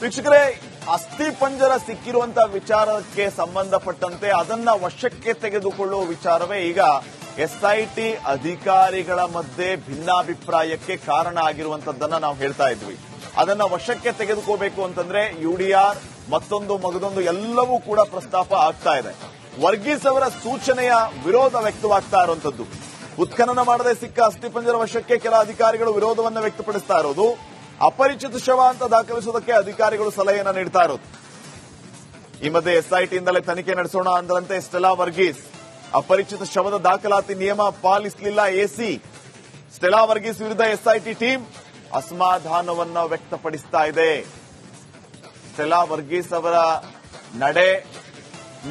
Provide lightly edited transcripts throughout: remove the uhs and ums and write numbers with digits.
ವೀಕ್ಷಕರೇ, ಅಸ್ಥಿ ಪಂಜರ ಸಿಕ್ಕಿರುವಂತಹ ವಿಚಾರಕ್ಕೆ ಸಂಬಂಧಪಟ್ಟಂತೆ ಅದನ್ನ ವಶಕ್ಕೆ ತೆಗೆದುಕೊಳ್ಳುವ ವಿಚಾರವೇ ಈಗ ಎಸ್ಐಟಿ ಅಧಿಕಾರಿಗಳ ಮಧ್ಯೆ ಭಿನ್ನಾಭಿಪ್ರಾಯಕ್ಕೆ ಕಾರಣ ಆಗಿರುವಂತದ್ದನ್ನ ನಾವು ಹೇಳ್ತಾ ಇದ್ವಿ. ಅದನ್ನ ವಶಕ್ಕೆ ತೆಗೆದುಕೋಬೇಕು ಅಂತಂದ್ರೆ ಯುಡಿಆರ್ ಮತ್ತೊಂದು ಮಗದೊಂದು ಎಲ್ಲವೂ ಕೂಡ ಪ್ರಸ್ತಾಪ ಆಗ್ತಾ ಇದೆ. ವರ್ಗೀಸ್ ಅವರ ಸೂಚನೆಯ ವಿರೋಧ ವ್ಯಕ್ತವಾಗ್ತಾ ಇರುವಂತದ್ದು. ಉತ್ಖನನ ಮಾಡದೆ ಸಿಕ್ಕ ಅಸ್ಥಿಪಂಜರ ವಶಕ್ಕೆ ಕೆಲ ಅಧಿಕಾರಿಗಳು ವಿರೋಧವನ್ನ ವ್ಯಕ್ತಪಡಿಸ್ತಾ ಇರೋದು, ಅಪರಿಚಿತ ಶವ ಅಂತ ದಾಖಲಿಸುವುದಕ್ಕೆ ಅಧಿಕಾರಿಗಳು ಸಲಹೆಯನ್ನ ನೀಡ್ತಾ ಇರೋದು. ಈ ಮಧ್ಯೆ ಎಸ್ಐಟಿಯಿಂದಲೇ ತನಿಖೆ ನಡೆಸೋಣ ಅಂದ್ರಂತೆ ಸ್ಟೆಲಾ ವರ್ಗೀಸ್. ಅಪರಿಚಿತ ಶವದ ದಾಖಲಾತಿ ನಿಯಮ ಪಾಲಿಸಲಿಲ್ಲ ಎಸಿ. ಸ್ಟೆಲಾ ವರ್ಗೀಸ್ ವಿರುದ್ಧ ಎಸ್ಐಟಿ ಟೀಮ್ ಅಸಮಾಧಾನವನ್ನ ವ್ಯಕ್ತಪಡಿಸ್ತಾ ಇದೆ. ಸ್ಟೆಲಾ ವರ್ಗೀಸ್ ಅವರ ನಡೆ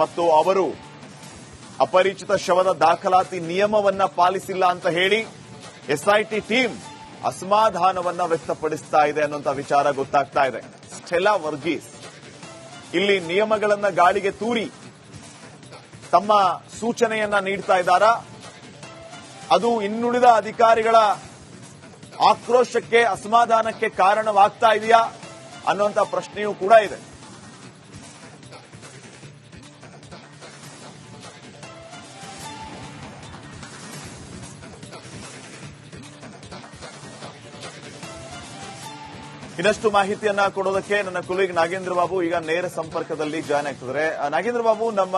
ಮತ್ತು ಅವರು ಅಪರಿಚಿತ ಶವದ ದಾಖಲಾತಿ ನಿಯಮವನ್ನ ಪಾಲಿಸಿಲ್ಲ ಅಂತ ಹೇಳಿ ಎಸ್ಐಟಿ ಟೀಮ್ ಅಸಮಾಧಾನವನ್ನ ವ್ಯಕ್ತಪಡಿಸ್ತಾ ಇದೆ ಅನ್ನುವಂತ ವಿಚಾರ ಗೊತ್ತಾಗ್ತಾ ಇದೆ. ಸ್ಟೆಲಾ ವರ್ಗೀಸ್ ಇಲ್ಲಿ ನಿಯಮಗಳನ್ನ ಗಾಳಿಗೆ ತೂರಿ ತಮ್ಮ ಸೂಚನೆಯನ್ನ ನೀಡ್ತಾ ಇದ್ದಾರಾ? ಅದು ಇನ್ನುಳಿದ ಅಧಿಕಾರಿಗಳ ಆಕ್ರೋಶಕ್ಕೆ, ಅಸಮಾಧಾನಕ್ಕೆ ಕಾರಣವಾಗ್ತಾ ಇದೆಯಾ ಅನ್ನುವಂತ ಪ್ರಶ್ನೆಯೂ ಕೂಡ ಇದೆ. ಇನ್ನಷ್ಟು ಮಾಹಿತಿಯನ್ನ ಕೊಡೋದಕ್ಕೆ ನನ್ನ ಕೊಲೀಗ್ ನಾಗೇಂದ್ರ ಬಾಬು ಈಗ ನೇರ ಸಂಪರ್ಕದಲ್ಲಿ ಜಾಯ್ನ್ ಆಗ್ತಿದ್ದಾರೆ. ನಾಗೇಂದ್ರ ಬಾಬು, ನಮ್ಮ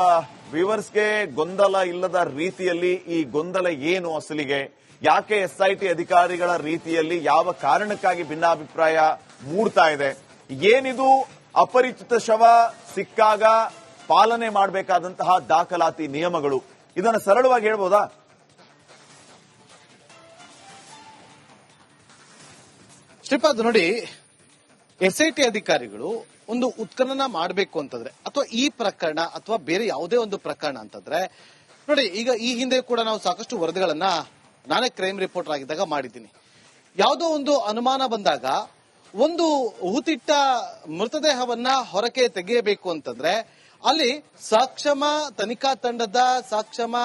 ವ್ಯೂವರ್ಸ್ಗೆ ಗೊಂದಲ ಇಲ್ಲದ ರೀತಿಯಲ್ಲಿ ಈ ಗೊಂದಲ ಏನು ಅಸಲಿಗೆ? ಯಾಕೆ ಎಸ್ಐಟಿ ಅಧಿಕಾರಿಗಳ ರೀತಿಯಲ್ಲಿ ಯಾವ ಕಾರಣಕ್ಕಾಗಿ ಭಿನ್ನಾಭಿಪ್ರಾಯ ಮೂಡ್ತಾ ಇದೆ? ಏನಿದು ಅಪರಿಚಿತ ಶವ ಸಿಕ್ಕಾಗ ಪಾಲನೆ ಮಾಡಬೇಕಾದಂತಹ ದಾಖಲಾತಿ ನಿಯಮಗಳು? ಇದನ್ನು ಸರಳವಾಗಿ ಹೇಳ್ಬೋದಾ? ಶ್ರೀಪಾದ್, ನೋಡಿ, ಎಸ್ಐಟಿ ಅಧಿಕಾರಿಗಳು ಒಂದು ಉತ್ಖನನ ಮಾಡಬೇಕು ಅಂತಂದ್ರೆ, ಅಥವಾ ಈ ಪ್ರಕರಣ ಅಥವಾ ಬೇರೆ ಯಾವುದೇ ಒಂದು ಪ್ರಕರಣ ಅಂತಂದ್ರೆ, ನೋಡಿ, ಈಗ ಈ ಹಿಂದೆ ಕೂಡ ನಾವು ಸಾಕಷ್ಟು ವರದಿಗಳನ್ನ ನಾನೇ ಕ್ರೈಮ್ ರಿಪೋರ್ಟರ್ ಆಗಿದ್ದಾಗ ಮಾಡಿದ್ದೀನಿ. ಯಾವುದೋ ಒಂದು ಅನುಮಾನ ಬಂದಾಗ ಒಂದು ಹೂತಿಟ್ಟ ಮೃತದೇಹವನ್ನ ಹೊರಕ್ಕೆ ತೆಗೆಯಬೇಕು ಅಂತಂದ್ರೆ ಅಲ್ಲಿ ಸಕ್ಷಮ ತನಿಖಾ ತಂಡದ ಸಕ್ಷಮ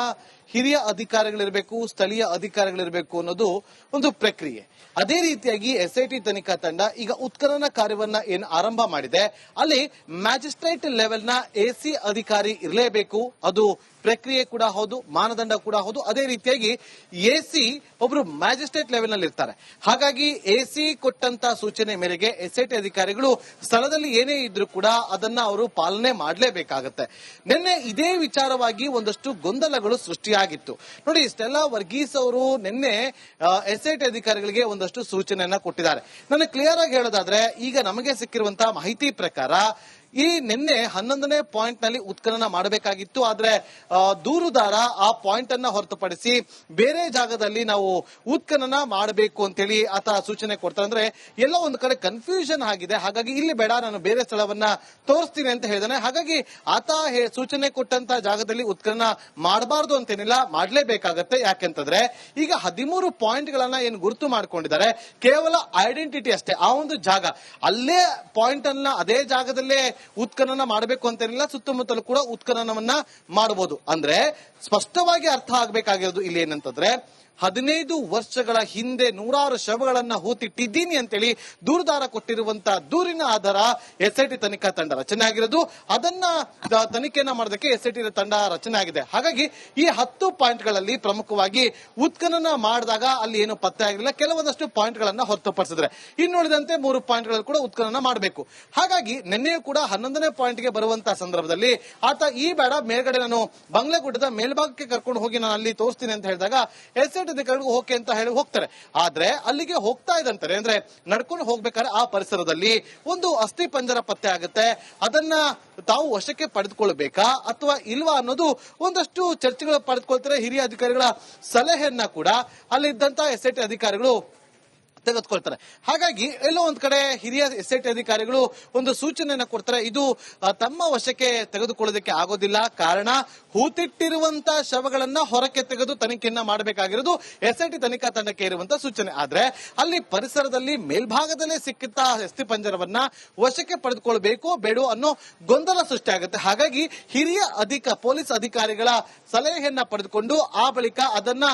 ಹಿರಿಯ ಅಧಿಕಾರಿಗಳಿರಬೇಕು, ಸ್ಥಳೀಯ ಅಧಿಕಾರಿಗಳಿರಬೇಕು ಅನ್ನೋದು ಒಂದು ಪ್ರಕ್ರಿಯೆ. ಅದೇ ರೀತಿಯಾಗಿ ಎಸ್ಐಟಿ ತನಿಖಾ ತಂಡ ಈಗ ಉತ್ಖನನ ಕಾರ್ಯವನ್ನ ಏನು ಆರಂಭ ಮಾಡಿದೆ, ಅಲ್ಲಿ ಮ್ಯಾಜಿಸ್ಟ್ರೇಟ್ ಲೆವೆಲ್ನ ಎಸಿ ಅಧಿಕಾರಿ ಇರಲೇಬೇಕು. ಅದು ಪ್ರಕ್ರಿಯೆ ಕೂಡ ಹೌದು, ಮಾನದಂಡ ಕೂಡ ಹೌದು. ಅದೇ ರೀತಿಯಾಗಿ ಎಸಿ ಒಬ್ರು ಮ್ಯಾಜಿಸ್ಟ್ರೇಟ್ ಲೆವೆಲ್ ನಲ್ಲಿ ಇರ್ತಾರೆ. ಹಾಗಾಗಿ ಎಸಿ ಕೊಟ್ಟಂತ ಸೂಚನೆ ಮೇರೆಗೆ ಎಸ್ಐಟಿ ಅಧಿಕಾರಿಗಳು ಸ್ಥಳದಲ್ಲಿ ಏನೇ ಇದ್ರೂ ಕೂಡ ಅದನ್ನ ಅವರು ಪಾಲನೆ ಮಾಡಲೇಬೇಕಾಗತ್ತೆ. ನಿನ್ನೆ ಇದೇ ವಿಚಾರವಾಗಿ ಒಂದಷ್ಟು ಗೊಂದಲಗಳು ಸೃಷ್ಟಿಯಾಗಿತ್ತು. ನೋಡಿ, ಸ್ಟೆಲಾ ವರ್ಗೀಸ್ ಅವರು ನಿನ್ನೆ ಎಸ್ಐಟಿ ಅಧಿಕಾರಿಗಳಿಗೆ ಒಂದಷ್ಟು ಸೂಚನೆಯನ್ನ ಕೊಟ್ಟಿದ್ದಾರೆ. ನಾನು ಕ್ಲಿಯರ್ ಆಗಿ ಹೇಳೋದಾದ್ರೆ, ಈಗ ನಮಗೆ ಸಿಕ್ಕಿರುವಂತಹ ಮಾಹಿತಿ ಪ್ರಕಾರ ಈ ನಿನ್ನೆ 11ನೇ ಪಾಯಿಂಟ್ ನಲ್ಲಿ ಉತ್ಖನನ ಮಾಡಬೇಕಾಗಿತ್ತು. ಆದ್ರೆ ದೂರುದಾರ ಆ ಪಾಯಿಂಟ್ ಅನ್ನ ಹೊರತುಪಡಿಸಿ ಬೇರೆ ಜಾಗದಲ್ಲಿ ನಾವು ಉತ್ಖನನ ಮಾಡಬೇಕು ಅಂತೇಳಿ ಆತ ಸೂಚನೆ ಕೊಡ್ತಾರೆ. ಅಂದ್ರೆ ಎಲ್ಲೋ ಒಂದು ಕಡೆ ಕನ್ಫ್ಯೂಷನ್ ಆಗಿದೆ. ಹಾಗಾಗಿ ಇಲ್ಲಿ ಬೇಡ, ನಾನು ಬೇರೆ ಸ್ಥಳವನ್ನ ತೋರಿಸ್ತೀನಿ ಅಂತ ಹೇಳಿದಾನೆ. ಹಾಗಾಗಿ ಆತ ಸೂಚನೆ ಕೊಟ್ಟಂತ ಜಾಗದಲ್ಲಿ ಉತ್ಖನನ ಮಾಡಬಾರ್ದು ಅಂತೇನಿಲ್ಲ, ಮಾಡಲೇಬೇಕಾಗತ್ತೆ. ಯಾಕೆಂತಂದ್ರೆ ಈಗ 13 ಪಾಯಿಂಟ್ ಗಳನ್ನ ಏನು ಗುರುತು ಮಾಡ್ಕೊಂಡಿದ್ದಾರೆ, ಕೇವಲ ಐಡೆಂಟಿಟಿ ಅಷ್ಟೇ. ಆ ಒಂದು ಜಾಗ ಅಲ್ಲೇ ಪಾಯಿಂಟ್ ಅನ್ನ ಅದೇ ಜಾಗದಲ್ಲೇ ಉತ್ಖನನ ಮಾಡಬೇಕು ಅಂತೇನಿಲ್ಲ, ಸುತ್ತಮುತ್ತಲೂ ಕೂಡ ಉತ್ಖನನವನ್ನ ಮಾಡಬಹುದು. ಅಂದ್ರೆ ಸ್ಪಷ್ಟವಾಗಿ ಅರ್ಥ ಆಗ್ಬೇಕಾಗಿರೋದು ಇಲ್ಲಿ ಏನಂತಂದ್ರೆ, 15 ವರ್ಷಗಳ ಹಿಂದೆ 100 ಶವಗಳನ್ನ ಹೂತಿಟ್ಟಿದ್ದೀನಿ ಅಂತೇಳಿ ದೂರುದಾರ ಕೊಟ್ಟಿರುವಂತಹ ದೂರಿನ ಆಧಾರ ಎಸ್ಐಟಿ ತನಿಖಾ ತಂಡ ರಚನೆ ಆಗಿರೋದು. ಅದನ್ನ ತನಿಖೆಯನ್ನ ಮಾಡೋದಕ್ಕೆ ಎಸ್ಐಟಿ ತಂಡ ರಚನೆ ಆಗಿದೆ. ಹಾಗಾಗಿ ಈ 10 ಪಾಯಿಂಟ್ಗಳಲ್ಲಿ ಪ್ರಮುಖವಾಗಿ ಉತ್ಖನನ ಮಾಡಿದಾಗ ಅಲ್ಲಿ ಏನು ಪತ್ತೆ ಆಗಿಲ್ಲ, ಕೆಲವೊಂದಷ್ಟು ಪಾಯಿಂಟ್ ಗಳನ್ನ ಹೊರತುಪಡಿಸಿದ್ರೆ ಇನ್ನುಳಿದಂತೆ 3 ಪಾಯಿಂಟ್ಗಳಲ್ಲಿ ಕೂಡ ಉತ್ಖನನ ಮಾಡಬೇಕು. ಹಾಗಾಗಿ ನಿನ್ನೆಯೂ ಕೂಡ 11ನೇ ಪಾಯಿಂಟ್ಗೆ ಬರುವಂತಹ ಸಂದರ್ಭದಲ್ಲಿ ಆತ ಈ ಬೇಡ, ಮೇಲ್ಗಡೆ ನಾನು ಬಂಗ್ಲೆಗುಡ್ಡದ ಮೇಲ್ಭಾಗಕ್ಕೆ ಕರ್ಕೊಂಡು ಹೋಗಿ ನಾನು ಅಲ್ಲಿ ತೋರಿಸ್ತೀನಿ ಅಂತ ಹೇಳಿದಾಗ ಎಸ್ಐಟಿ ಅಧಿಕಾರಿಗಳು ಓಕೆ ಅಂತ ಹೇಳಿ ಹೋಗ್ತಾರೆ. ಆದ್ರೆ ಅಲ್ಲಿಗೆ ಹೋಗ್ತಾ ಇದ್ದಂತಾರೆ, ಅಂದ್ರೆ ನಡ್ಕೊಂಡು ಹೋಗ್ಬೇಕಾದ್ರೆ ಆ ಪರಿಸರದಲ್ಲಿ ಒಂದು ಅಸ್ಥಿ ಪಂಜರ ಪತ್ತೆ ಆಗುತ್ತೆ. ಅದನ್ನ ತಾವು ವಶಕ್ಕೆ ಪಡೆದುಕೊಳ್ಬೇಕಾ ಅಥವಾ ಇಲ್ವಾ ಅನ್ನೋದು ಒಂದಷ್ಟು ಚರ್ಚೆಗಳು ಪಡೆದುಕೊಳ್ತಾರೆ. ಹಿರಿಯ ಅಧಿಕಾರಿಗಳ ಸಲಹೆಯನ್ನ ಕೂಡ ಅಲ್ಲಿದ್ದಂತ ಎಸ್ಐಟಿ ಅಧಿಕಾರಿಗಳು ತೆಗೆದುಕೊಳ್ತಾರೆ. ಹಾಗಾಗಿ ಎಲ್ಲೋ ಒಂದ್ ಕಡೆ ಹಿರಿಯ ಎಸ್ಐಟಿ ಅಧಿಕಾರಿಗಳು ಒಂದು ಸೂಚನೆಯನ್ನ ಕೊಡ್ತಾರೆ, ಇದು ತಮ್ಮ ವಶಕ್ಕೆ ತೆಗೆದುಕೊಳ್ಳೋದಕ್ಕೆ ಆಗೋದಿಲ್ಲ. ಕಾರಣ, ಹೂತಿಟ್ಟಿರುವಂತಹ ಶವಗಳನ್ನ ಹೊರಕ್ಕೆ ತೆಗೆದು ತನಿಖೆಯನ್ನ ಮಾಡಬೇಕಾಗಿರೋದು ಎಸ್ಐಟಿ ತನಿಖಾ ತಂಡಕ್ಕೆ ಇರುವಂತಹ ಸೂಚನೆ. ಆದ್ರೆ ಅಲ್ಲಿ ಪರಿಸರದಲ್ಲಿ ಮೇಲ್ಭಾಗದಲ್ಲೇ ಸಿಕ್ಕಿದ್ದ ಅಸ್ಥಿ ಪಂಜರವನ್ನ ವಶಕ್ಕೆ ಪಡೆದುಕೊಳ್ಬೇಕು ಬೇಡೋ ಅನ್ನೋ ಗೊಂದಲ ಸೃಷ್ಟಿಯಾಗುತ್ತೆ. ಹಾಗಾಗಿ ಹಿರಿಯ ಪೊಲೀಸ್ ಅಧಿಕಾರಿಗಳ ಸಲಹೆಯನ್ನ ಪಡೆದುಕೊಂಡು ಆ ಬಳಿಕ ಅದನ್ನ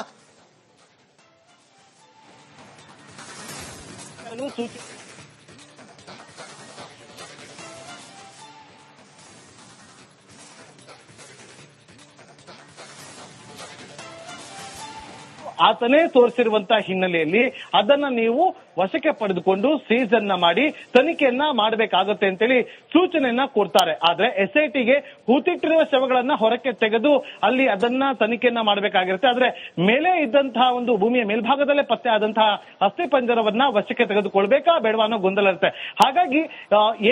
ಆತನೇ ತೋರಿಸಿರುವಂತಹ ಹಿನ್ನೆಲೆಯಲ್ಲಿ ಅದನ್ನ ನೀವು ವಶಕ್ಕೆ ಪಡೆದುಕೊಂಡು ಸೀಸ್ ಅನ್ನ ಮಾಡಿ ತನಿಖೆಯನ್ನ ಮಾಡಬೇಕಾಗುತ್ತೆ ಅಂತೇಳಿ ಸೂಚನೆಯನ್ನ ಕೊಡ್ತಾರೆ. ಆದ್ರೆ SITಗೆ ಹೂತಿಟ್ಟಿರುವ ಶವಗಳನ್ನ ಹೊರಕ್ಕೆ ತೆಗೆದು ಅಲ್ಲಿ ಅದನ್ನ ತನಿಖೆಯನ್ನ ಮಾಡಬೇಕಾಗಿರುತ್ತೆ. ಆದ್ರೆ ಮೇಲೆ ಇದ್ದಂತಹ ಒಂದು ಭೂಮಿಯ ಮೇಲ್ಭಾಗದಲ್ಲೇ ಪತ್ತೆ ಆದಂತಹ ಅಸ್ಥಿ ಪಂಜರವನ್ನ ವಶಕ್ಕೆ ತೆಗೆದುಕೊಳ್ಬೇಕಾ ಬೇಡವಾ ಅನ್ನೋ ಗೊಂದಲ ಇರುತ್ತೆ. ಹಾಗಾಗಿ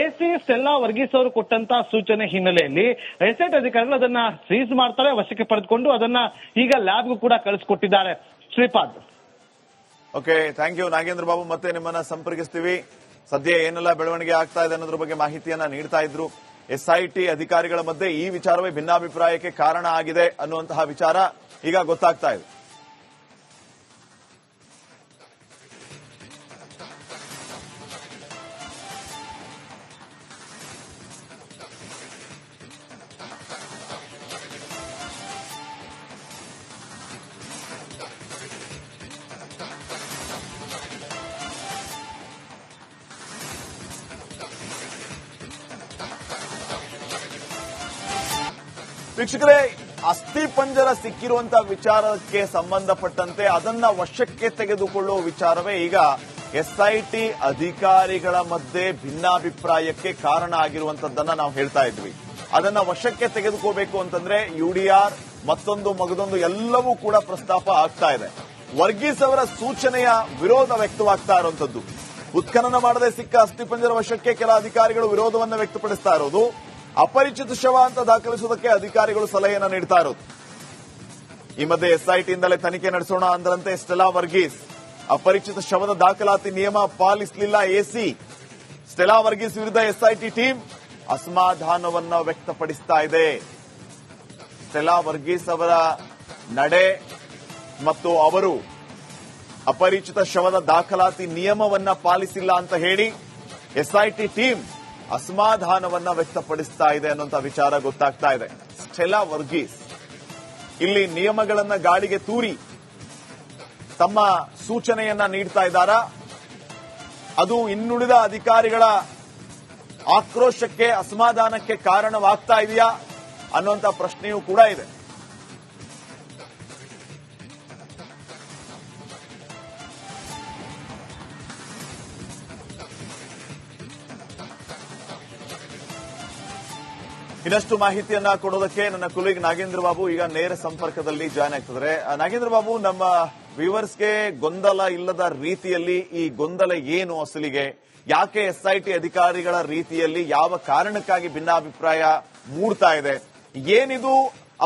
AC ಸ್ಟೆಲ್ಲಾ ವರ್ಗೀಸ್ ಅವರು ಕೊಟ್ಟಂತಹ ಸೂಚನೆ ಹಿನ್ನೆಲೆಯಲ್ಲಿ SIT ಅಧಿಕಾರಿಗಳು ಅದನ್ನ ಸೀಸ್ ಮಾಡ್ತಾರೆ, ವಶಕ್ಕೆ ಪಡೆದುಕೊಂಡು ಅದನ್ನ ಈಗ ಲ್ಯಾಬ್ಗೂ ಕೂಡ ಕಳಿಸ್ಕೊಟ್ಟಿದ್ದಾರೆ. Shripad. Okay, thank you Nagendra Babu. ಮತ್ತೆ ನಿಮ್ಮನ್ನ ಸಂಪರ್ಕಿಸ್ತೀವಿ. ಸದ್ಯ ಏನೆಲ್ಲ ಬೆಳವಣಿಗೆ ಆಗ್ತಾ ಇದೆ ಅನ್ನೋದ್ರ ಬಗ್ಗೆ ಮಾಹಿತಿಯನ್ನ ನೀಡ್ತಾ ಇದ್ರು. SIT ಅಧಿಕಾರಿಗಳ ಮಧ್ಯೆ ಈ ವಿಚಾರವೇ ಭಿನ್ನಾಭಿಪ್ರಾಯಕ್ಕೆ ಕಾರಣ ಆಗಿದೆ ಅನ್ನುವಂತಹ ವಿಚಾರ ಈಗ ಗೊತ್ತಾಗ್ತಾ ಇದೆ. ವೀಕ್ಷಕರೇ, ಅಸ್ಥಿ ಪಂಜರ ಸಿಕ್ಕಿರುವಂತಹ ವಿಚಾರಕ್ಕೆ ಸಂಬಂಧಪಟ್ಟಂತೆ ಅದನ್ನ ವಶಕ್ಕೆ ತೆಗೆದುಕೊಳ್ಳುವ ವಿಚಾರವೇ ಈಗ SIT ಅಧಿಕಾರಿಗಳ ಮಧ್ಯೆ ಭಿನ್ನಾಭಿಪ್ರಾಯಕ್ಕೆ ಕಾರಣ ಆಗಿರುವಂತದ್ದನ್ನ ನಾವು ಹೇಳ್ತಾ ಇದ್ವಿ. ಅದನ್ನ ವಶಕ್ಕೆ ತೆಗೆದುಕೋಬೇಕು ಅಂತಂದ್ರೆ UDR ಮತ್ತೊಂದು ಮಗದೊಂದು ಎಲ್ಲವೂ ಕೂಡ ಪ್ರಸ್ತಾಪ ಆಗ್ತಾ ಇದೆ. ವರ್ಗೀಸ್ ಅವರ ಸೂಚನೆಯ ವಿರೋಧ ವ್ಯಕ್ತವಾಗ್ತಾ ಇರುವಂತದ್ದು. ಉತ್ಖನನ ಮಾಡದೆ ಸಿಕ್ಕ ಅಸ್ಥಿಪಂಜರ ವಶಕ್ಕೆ ಕೆಲ ಅಧಿಕಾರಿಗಳು ವಿರೋಧವನ್ನು ವ್ಯಕ್ತಪಡಿಸ್ತಾ ಇರೋದು, ಅಪರಿಚಿತ ಶವ ಅಂತ ದಾಖಲಿಸುವುದಕ್ಕೆ ಅಧಿಕಾರಿಗಳು ಸಲಹೆಯನ್ನು ನೀಡ್ತಾ ಇರೋದು. ಈ ಮಧ್ಯೆ SIT ಇಂದಲೇ ತನಿಖೆ ನಡೆಸೋಣ ಅಂದ್ರಂತೆ ಸ್ಟೆಲ್ಲಾ ವರ್ಗೀಸ್. ಅಪರಿಚಿತ ಶವದ ದಾಖಲಾತಿ ನಿಯಮ ಪಾಲಿಸಲಿಲ್ಲ AC. ಸ್ಟೆಲ್ಲಾ ವರ್ಗೀಸ್ ವಿರುದ್ಧ SIT ಟೀಮ್ ಅಸಮಾಧಾನವನ್ನ ವ್ಯಕ್ತಪಡಿಸ್ತಾ ಇದೆ. ಸ್ಟೆಲ್ಲಾ ವರ್ಗೀಸ್ ಅವರ ನಡೆ ಮತ್ತು ಅವರು ಅಪರಿಚಿತ ಶವದ ದಾಖಲಾತಿ ನಿಯಮವನ್ನ ಪಾಲಿಸಿಲ್ಲ ಅಂತ ಹೇಳಿ SIT ಟೀಮ್ ಅಸಮಾಧಾನವನ್ನ ವ್ಯಕ್ತಪಡಿಸ್ತಾ ಇದೆ ಅನ್ನುವಂತ ವಿಚಾರ ಗೊತ್ತಾಗ್ತಾ ಇದೆ. ಸ್ಟೆಲ್ಲಾ ವರ್ಗೀಸ್ ಇಲ್ಲಿ ನಿಯಮಗಳನ್ನ ಗಾಳಿಗೆ ತೂರಿ ತಮ್ಮ ಸೂಚನೆಯನ್ನ ನೀಡ್ತಾ ಇದ್ದಾರಾ? ಅದು ಇನ್ನುಳಿದ ಅಧಿಕಾರಿಗಳ ಆಕ್ರೋಶಕ್ಕೆ, ಅಸಮಾಧಾನಕ್ಕೆ ಕಾರಣವಾಗ್ತಾ ಇದೆಯಾ ಅನ್ನುವಂತ ಪ್ರಶ್ನೆಯೂ ಕೂಡ ಇದೆ. ಇನ್ನಷ್ಟು ಮಾಹಿತಿಯನ್ನ ಕೊಡೋದಕ್ಕೆ ನನ್ನ ಕೊಲೀಗ್ ನಾಗೇಂದ್ರ ಬಾಬು ಈಗ ನೇರ ಸಂಪರ್ಕದಲ್ಲಿ ಜಾಯ್ನ್ ಆಗ್ತಿದ್ದಾರೆ. ನಾಗೇಂದ್ರ ಬಾಬು, ನಮ್ಮ ವ್ಯೂವರ್ಸ್ಗೆ ಗೊಂದಲ ಇಲ್ಲದ ರೀತಿಯಲ್ಲಿ ಈ ಗೊಂದಲ ಏನು ಅಸಲಿಗೆ? ಯಾಕೆ SIT ಅಧಿಕಾರಿಗಳ ರೀತಿಯಲ್ಲಿ ಯಾವ ಕಾರಣಕ್ಕಾಗಿ ಭಿನ್ನಾಭಿಪ್ರಾಯ ಮೂಡ್ತಾ ಇದೆ? ಏನಿದು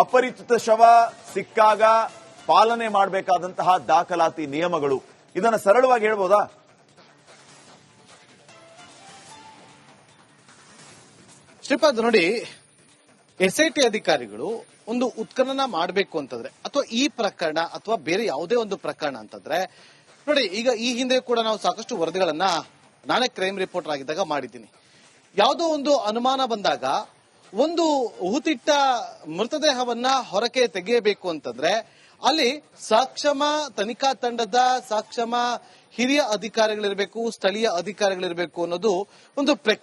ಅಪರಿಚಿತ ಶವ ಸಿಕ್ಕಾಗ ಪಾಲನೆ ಮಾಡಬೇಕಾದಂತಹ ದಾಖಲಾತಿ ನಿಯಮಗಳು? ಇದನ್ನ ಸರಳವಾಗಿ ಹೇಳ್ಬೋದಾ? ಶ್ರೀಪಾದ್, ನೋಡಿ, SIT ಅಧಿಕಾರಿಗಳು ಒಂದು ಉತ್ಖನನ ಮಾಡಬೇಕು ಅಂತಂದ್ರೆ ಅಥವಾ ಈ ಪ್ರಕರಣ ಅಥವಾ ಬೇರೆ ಯಾವುದೇ ಒಂದು ಪ್ರಕರಣ ಅಂತಂದ್ರೆ ನೋಡಿ, ಈಗ ಈ ಹಿಂದೆ ಕೂಡ ನಾವು ಸಾಕಷ್ಟು ವರದಿಗಳನ್ನ ನಾನೇ ಕ್ರೈಮ್ ರಿಪೋರ್ಟರ್ ಆಗಿದ್ದಾಗ ಮಾಡಿದ್ದೀನಿ. ಯಾವುದೋ ಒಂದು ಅನುಮಾನ ಬಂದಾಗ ಒಂದು ಹೂತಿಟ್ಟ ಮೃತದೇಹವನ್ನ ಹೊರಕ್ಕೆ ತೆಗೆಯಬೇಕು ಅಂತಂದ್ರೆ ಅಲ್ಲಿ ಸಕ್ಷಮ ತನಿಖಾ ತಂಡದ ಸಕ್ಷಮ ಹಿರಿಯ ಅಧಿಕಾರಿಗಳಿರಬೇಕು, ಸ್ಥಳೀಯ ಅಧಿಕಾರಿಗಳಿರಬೇಕು ಅನ್ನೋದು ಒಂದು